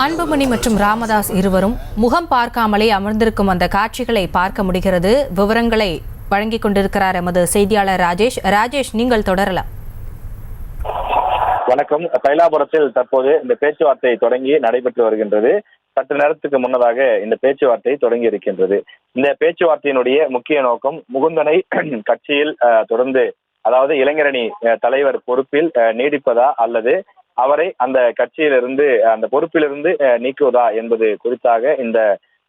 அன்புமணி மற்றும் ராமதாஸ் இருவரும் முகம் பார்க்காமலே அமர்ந்திருக்கும் அந்த காட்சிகளை பார்க்க முடிகிறது. விவரங்களை வழங்கிக் கொண்டிருக்கிறார் எமது செய்தியாளர் ராஜேஷ். ராஜேஷ், நீங்கள் தொடரலாம். வணக்கம். தைலாபுரத்தில் தற்போது இந்த பேச்சுவார்த்தை தொடங்கி நடைபெற்று வருகின்றது. சற்று நேரத்துக்கு முன்னதாக இந்த பேச்சுவார்த்தை தொடங்கி இருக்கின்றது. இந்த பேச்சுவார்த்தையினுடைய முக்கிய நோக்கம் முகுந்தனை கட்சியில் தொடர்ந்து, அதாவது இளைஞரணி தலைவர் பொறுப்பில் நீடிப்பதா அல்லது அவரை அந்த கட்சியிலிருந்து அந்த பொறுப்பிலிருந்து நீக்குவதா என்பது குறித்தாக இந்த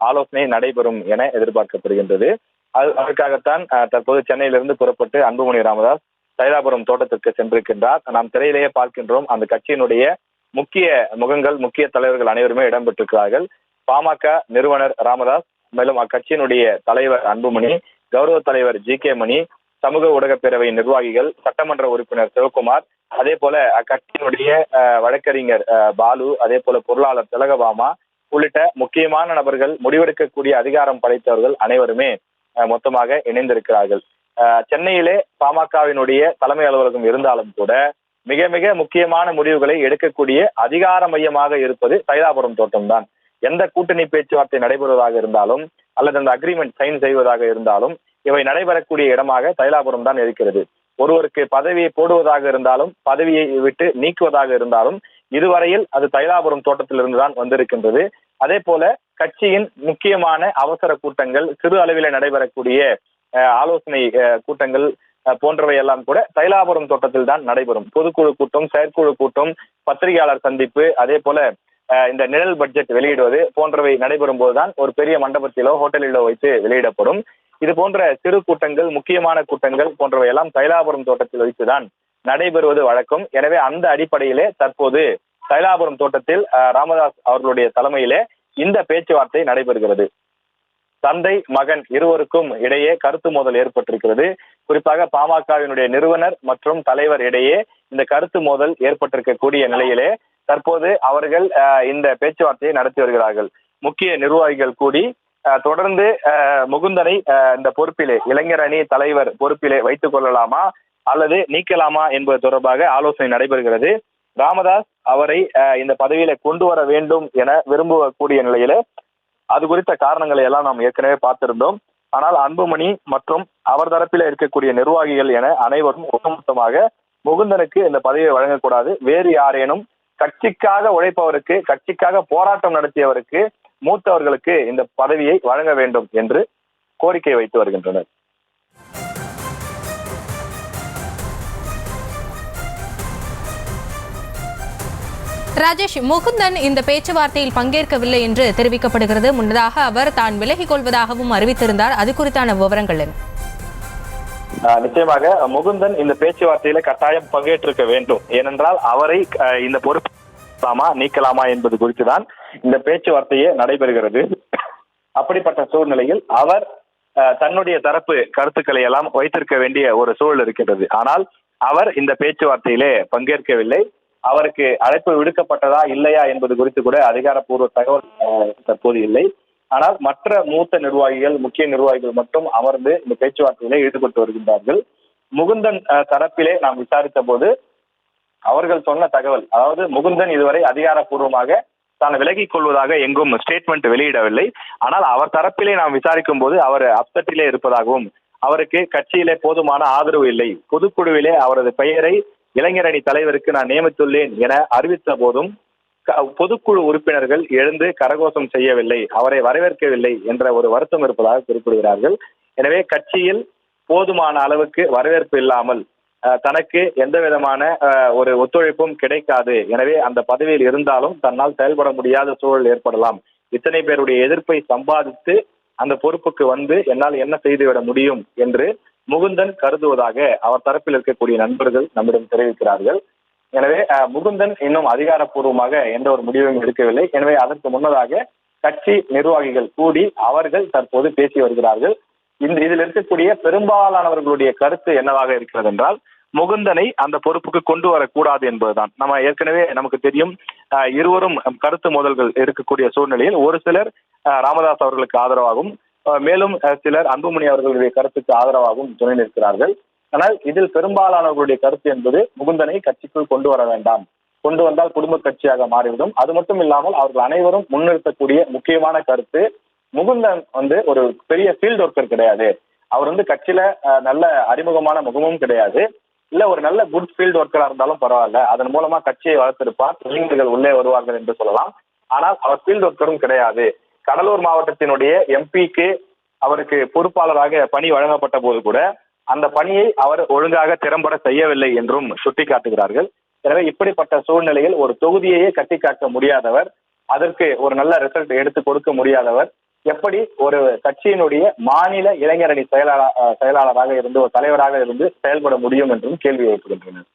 ஆலோசனை நடைபெறும் என எதிர்பார்க்கப்படுகின்றது. அதற்காகத்தான் தற்போது சென்னையிலிருந்து புறப்பட்டு அன்புமணி ராமதாஸ் தைலாபுரம் தோட்டத்திற்கு சென்றிருக்கின்றார். நாம் திரையிலேயே பார்க்கின்றோம். அந்த கட்சியினுடைய முக்கிய முகங்கள், முக்கிய தலைவர்கள் அனைவருமே இடம்பெற்றிருக்கிறார்கள். பாமக நிறுவனர் ராமதாஸ், மேலும் அக்கட்சியினுடைய தலைவர் அன்புமணி, கௌரவ தலைவர் ஜி.கே. மணி, சமூக ஊடக பேரவை நிர்வாகிகள், சட்டமன்ற உறுப்பினர் சிவகுமார், அதே போல அக்கட்சியினுடைய வழக்கறிஞர் பாலு, அதே போல பொருளாளர் திலகபாமா உள்ளிட்ட முக்கியமான நபர்கள், முடிவெடுக்கக்கூடிய அதிகாரம் படைத்தவர்கள் அனைவருமே மொத்தமாக இணைந்திருக்கிறார்கள். சென்னையிலே பாமகவினுடைய தலைமை அலுவலகம் இருந்தாலும் கூட மிக மிக முக்கியமான முடிவுகளை எடுக்கக்கூடிய அதிகார மையமாக இருப்பது தைலாபுரம் தோட்டம்தான். எந்த கூட்டணி பேச்சுவார்த்தை நடைபெறுவதாக இருந்தாலும் அல்லது அந்த அக்ரிமெண்ட் சைன் செய்வதாக இருந்தாலும் இவை நடைபெறக்கூடிய இடமாக தைலாபுரம் தான் இருக்கிறது. ஒருவருக்கு பதவியை போடுவதாக இருந்தாலும் பதவியை விட்டு நீக்குவதாக இருந்தாலும் இதுவரையில் அது தைலாபுரம் தோட்டத்திலிருந்து தான் வந்திருக்கின்றது. அதே போல கட்சியின் முக்கியமான அவசர கூட்டங்கள், சிறு அளவில் நடைபெறக்கூடிய ஆலோசனை கூட்டங்கள் போன்றவை எல்லாம் கூட தைலாபுரம் தோட்டத்தில் தான் நடைபெறும். பொதுக்குழு கூட்டம், செயற்குழு கூட்டம், பத்திரிகையாளர் சந்திப்பு, அதே போல இந்த நிழல் பட்ஜெட் வெளியிடுவது போன்றவை நடைபெறும் போதுதான் ஒரு பெரிய மண்டபத்திலோ ஹோட்டலிலோ வைத்து வெளியிடப்படும். இது போன்ற சிறு கூட்டங்கள், முக்கியமான கூட்டங்கள் போன்றவை எல்லாம் தைலாபுரம் தோட்டத்தில் வைத்துதான் நடைபெறுவது வழக்கம். எனவே அந்த அடிப்படையிலே தற்போது தைலாபுரம் தோட்டத்தில் ராமதாஸ் அவர்களுடைய தலைமையிலே இந்த பேச்சுவார்த்தை நடைபெறுகிறது. தந்தை மகன் இருவருக்கும் இடையே கருத்து மோதல் ஏற்பட்டிருக்கிறது. குறிப்பாக பாமகவினுடைய நிறுவனர் மற்றும் தலைவர் இடையே இந்த கருத்து மோதல் ஏற்பட்டிருக்கக்கூடிய நிலையிலே தற்போது அவர்கள் இந்த பேச்சுவார்த்தையை நடத்தி வருகிறார்கள். முக்கிய நிர்வாகிகள் கூடி தொடர்ந்து முகுந்தனை இந்த பொறுப்பிலே, இளைஞர் அணி தலைவர் பொறுப்பிலே வைத்துக் கொள்ளலாமா அல்லது நீக்கலாமா என்பது தொடர்பாக ஆலோசனை நடைபெறுகிறது. ராமதாஸ் அவரை இந்த பதவியில கொண்டு வர வேண்டும் என விரும்பக்கூடிய நிலையில அது குறித்த காரணங்களை எல்லாம் நாம் ஏற்கனவே பார்த்திருந்தோம். ஆனால் அன்புமணி மற்றும் அவர் தரப்பில் இருக்கக்கூடிய நிர்வாகிகள் என அனைவரும் ஒட்டுமொத்தமாக முகுந்தனுக்கு இந்த பதவியை வழங்கக்கூடாது, வேறு யாரேனும் கட்சிக்காக உழைப்பவருக்கு, கட்சிக்காக போராட்டம் நடத்தியவருக்கு, மூத்தவர்களுக்கு இந்த பதவியை வழங்க வேண்டும் என்று கோரிக்கை வைத்து வருகின்றனர். ராஜேஷ், முகுந்தன் இந்த பேச்சுவார்த்தையில் பங்கேற்கவில்லை என்று தெரிவிக்கப்படுகிறது. முன்னதாக அவர் தான் விலகிக் கொள்வதாகவும் அறிவித்திருந்தார். அது குறித்தான விவரங்கள் என்ன? நிச்சயமாக முகுந்தன் இந்த பேச்சுவார்த்தையில கட்டாயம் பங்கேற்றிருக்க வேண்டும். ஏனென்றால் அவரை இந்த பொறுப்பு நீக்கலாமா என்பது குறித்துதான் இந்த பேச்சுவார்த்தையே நடைபெறுகிறது. அப்படிப்பட்ட சூழ்நிலையில் அவர் தன்னுடைய தரப்பு கருத்துக்களை எல்லாம் வைத்திருக்க வேண்டிய ஒரு சூழல் இருக்கின்றது. ஆனால் அவர் இந்த பேச்சுவார்த்தையிலே பங்கேற்கவில்லை. அவருக்கு அழைப்பு விடுக்கப்பட்டதா இல்லையா என்பது குறித்து கூட அதிகாரப்பூர்வ தகவல் தற்போது இல்லை. ஆனால் மற்ற மூத்த நிர்வாகிகள், முக்கிய நிர்வாகிகள் மட்டும் அமர்ந்து இந்த பேச்சுவார்த்தையிலே ஈடுபட்டு வருகின்றார்கள். முகுந்தன் தரப்பிலே நாம் விசாரித்த போது அவர்கள் சொன்ன தகவல், அதாவது முகுந்தன் இதுவரை அதிகாரப்பூர்வமாக தான் விலகிக் கொள்வதாக எங்கும் ஸ்டேட்மெண்ட் வெளியிடவில்லை. ஆனால் அவர் தரப்பிலே நாம் விசாரிக்கும் போது அவர் அப்செட்டிலே இருப்பதாகவும், அவருக்கு கட்சியிலே போதுமான ஆதரவு இல்லை, பொதுக்குழுவிலே அவரது பெயரை இளைஞரணி தலைவருக்கு நான் நியமித்துள்ளேன் என அறிவித்த போதும் பொதுக்குழு உறுப்பினர்கள் எழுந்து கரகோஷம் செய்யவில்லை, அவரை வரவேற்கவில்லை என்ற ஒரு வருத்தம் இருப்பதாக குறிப்பிடுகிறார்கள். எனவே கட்சியில் போதுமான அளவுக்கு வரவேற்பு இல்லாமல் தனக்கு எந்த விதமான ஒரு ஒத்துழைப்பும் கிடைக்காது, எனவே அந்த பதவியில் இருந்தாலும் தன்னால் செயல்பட முடியாத சூழல் ஏற்படலாம், இத்தனை பேருடைய எதிர்ப்பை சம்பாதித்து அந்த பொறுப்புக்கு வந்து என்னால் என்ன செய்துவிட முடியும் என்று முகுந்தன் கருதுவதாக அவர் தரப்பில் இருக்கக்கூடிய நண்பர்கள் நம்மிடம் தெரிவிக்கிறார்கள். எனவே முகுந்தன் இன்னும் அதிகாரப்பூர்வமாக எந்த ஒரு முடிவையும் எடுக்கவில்லை. எனவே அதற்கு முன்னதாக கட்சி நிர்வாகிகள் கூடி அவர்கள் தற்போது பேசி வருகிறார்கள். இதில் இருக்கக்கூடிய பெரும்பாலானவர்களுடைய கருத்து என்னவாக இருக்கிறது என்றால், முகுந்தனை அந்த பொறுப்புக்கு கொண்டு வரக்கூடாது என்பதுதான். நம்ம ஏற்கனவே நமக்கு தெரியும், இருவரும் கருத்து மோதல்கள் இருக்கக்கூடிய சூழ்நிலையில் ஒரு சிலர் ராமதாஸ் அவர்களுக்கு ஆதரவாகவும், மேலும் சிலர் அன்புமணி அவர்களுடைய கருத்துக்கு ஆதரவாகவும் துணை நிற்கிறார்கள். ஆனால் இதில் பெரும்பாலானவர்களுடைய கருத்து என்பது முகுந்தனை கட்சிக்குள் கொண்டு வர வேண்டாம், கொண்டு வந்தால் குடும்ப கட்சியாக மாறிவிடும். அது மட்டும் இல்லாமல் அவர்கள் அனைவரும் முன்னிறுத்தக்கூடிய முக்கியமான கருத்து, முகுந்தன் ஒரு பெரிய ஃபீல்ட் ஒர்க்கர் கிடையாது. அவர் கட்சியில நல்ல அறிமுகமான முகமும் கிடையாது. இல்ல ஒரு நல்ல குட் ஃபீல்ட் ஒர்க்கரா இருந்தாலும் பரவாயில்ல, அதன் மூலமா கட்சியை வளர்த்திருப்பார், இளைஞர்கள் உள்ளே வருவார்கள் என்று சொல்லலாம். ஆனால் அவர் ஃபீல்ட் ஒர்க்கரும் கிடையாது. கடலூர் மாவட்டத்தினுடைய எம்பிக்கு அவருக்கு பொறுப்பாளராக பணி வழங்கப்பட்ட போது கூட அந்த பணியை அவர் ஒழுங்காக திறம்பட செய்யவில்லை என்றும் சுட்டிக்காட்டுகிறார்கள். எனவே இப்படிப்பட்ட சூழ்நிலையில் ஒரு தொகுதியையே கட்டி காக்க முடியாதவர், அதற்கு ஒரு நல்ல ரிசல்ட் எடுத்து கொடுக்க முடியாதவர் எப்படி ஒரு கட்சியினுடைய மாநில இளைஞரணி செயலாளராக இருந்து ஒரு தலைவராக இருந்து செயல்பட முடியும் என்றும் கேள்வி எழுப்புகின்றனர்.